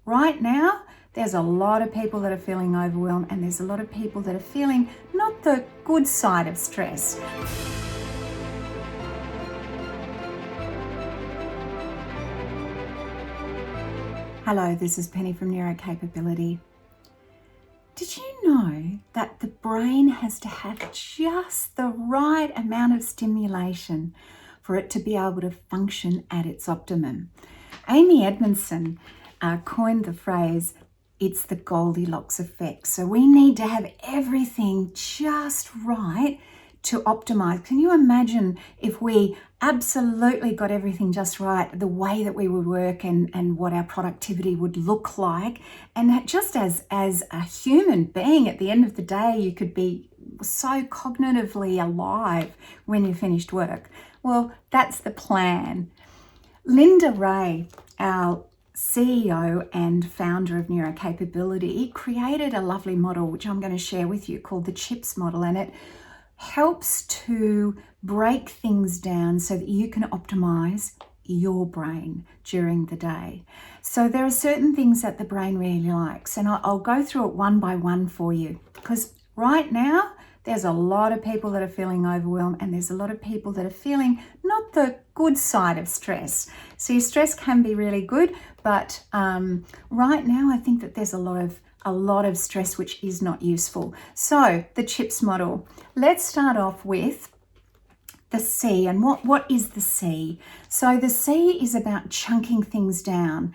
right now, there's a lot of people that are feeling overwhelmed, and there's a lot of people that are feeling not the good side of stress. Hello, this is Penny from Neurocapability. Did you know that the brain has to have just the right amount of stimulation for it to be able to function at its optimum? Amy Edmondson coined the phrase, it's the Goldilocks effect. So we need to have everything just right to optimize. Can you imagine if we absolutely got everything just right, the way that we would work and what our productivity would look like? And just as a human being, at the end of the day, you could be so cognitively alive when you finished work. Well, that's the plan. Linda Ray, our CEO and founder of Neurocapability, created a lovely model, which I'm going to share with you, called the CHIPS model, and it helps to break things down so that you can optimize your brain during the day. So there are certain things that the brain really likes, and I'll go through it one by one for you, because right now there's a lot of people that are feeling overwhelmed, and there's a lot of people that are feeling not the good side of stress. So your stress can be really good, but right now I think that there's a lot of stress which is not useful. So the CHIPS model. Let's start off with the C. And what is the C? So the C is about chunking things down.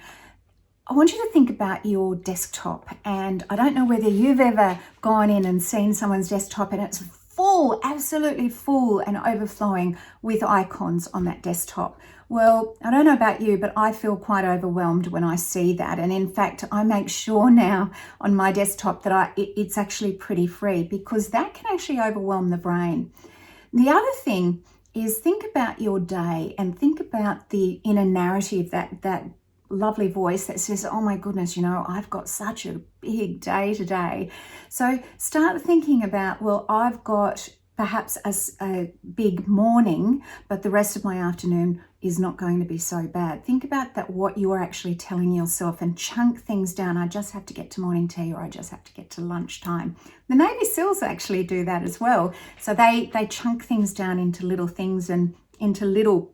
I want you to think about your desktop, and I don't know whether you've ever gone in and seen someone's desktop and it's full, absolutely full and overflowing with icons on that desktop. Well, I don't know about you, but I feel quite overwhelmed when I see that. And in fact, I make sure now on my desktop that it's actually pretty free, because that can actually overwhelm the brain. The other thing is, think about your day and think about the inner narrative, that lovely voice that says, oh my goodness, I've got such a big day today. So start thinking about, well, I've got perhaps a big morning, but the rest of my afternoon is not going to be so bad. Think about that, what you are actually telling yourself, and chunk things down. I just have to get to morning tea, or I just have to get to lunchtime. The Navy SEALs actually do that as well. So they chunk things down into little things and into little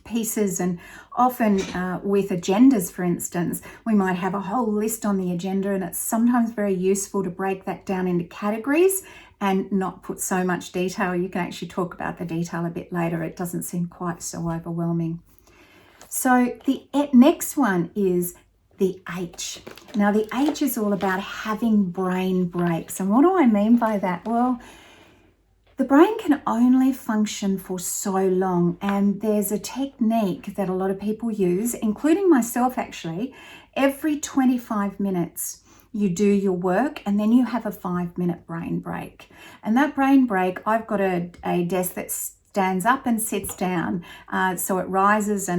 pieces, and often with agendas, for instance, we might have a whole list on the agenda, and it's sometimes very useful to break that down into categories and not put so much detail. You can actually talk about the detail a bit later. It doesn't seem quite so overwhelming. So the next one is the H. Now the H is all about having brain breaks. And what do I mean by that? Well, the brain can only function for so long, and there's a technique that a lot of people use, including myself actually. Every 25 minutes you do your work, and then you have a 5-minute brain break. And that brain break, I've got a desk that stands up and sits down, so it rises,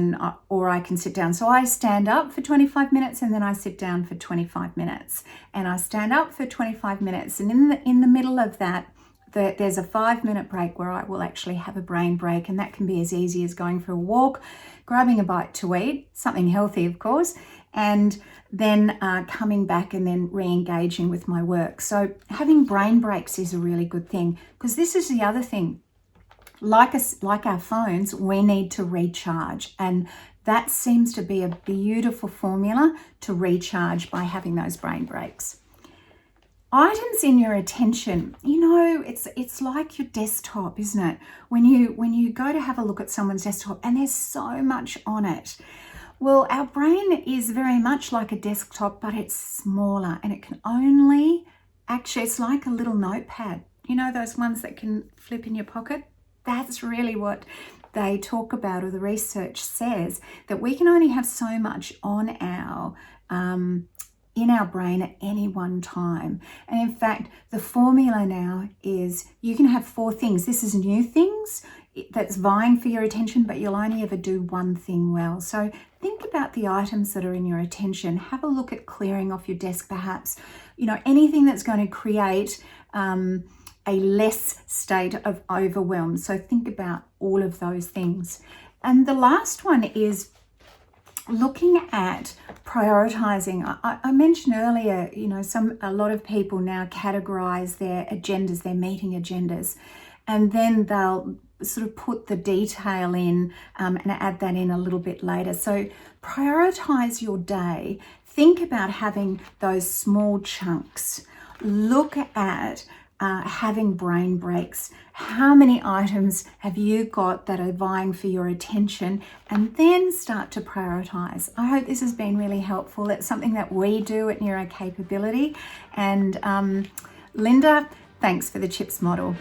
or I can sit down. So I stand up for 25 minutes and then I sit down for 25 minutes, and I stand up for 25 minutes, and in the middle of that, there's a 5-minute break where I will actually have a brain break, and that can be as easy as going for a walk, grabbing a bite to eat, something healthy of course, and then coming back and then re-engaging with my work. So having brain breaks is a really good thing, because this is the other thing. Like our phones, we need to recharge, and that seems to be a beautiful formula to recharge by having those brain breaks. Items in your attention, it's like your desktop, isn't it? When you go to have a look at someone's desktop and there's so much on it. Well, our brain is very much like a desktop, but it's smaller, and it can only it's like a little notepad. Those ones that can flip in your pocket? That's really what they talk about, or the research says, that we can only have so much on our in our brain at any one time. And in fact, the formula now is you can have 4 things. This is new things that's vying for your attention, but you'll only ever do one thing well. So think about the items that are in your attention. Have a look at clearing off your desk, perhaps. Anything that's going to create a less state of overwhelm. So think about all of those things. And the last one is looking at prioritizing. I mentioned earlier, you know, a lot of people now categorize their agendas, their meeting agendas, and then they'll sort of put the detail in and add that in a little bit later. So prioritize your day. Think about having those small chunks. Look at having brain breaks. How many items have you got that are vying for your attention? And then start to prioritize. I hope this has been really helpful. It's something that we do at Neurocapability. And Linda, thanks for the CHIPS model.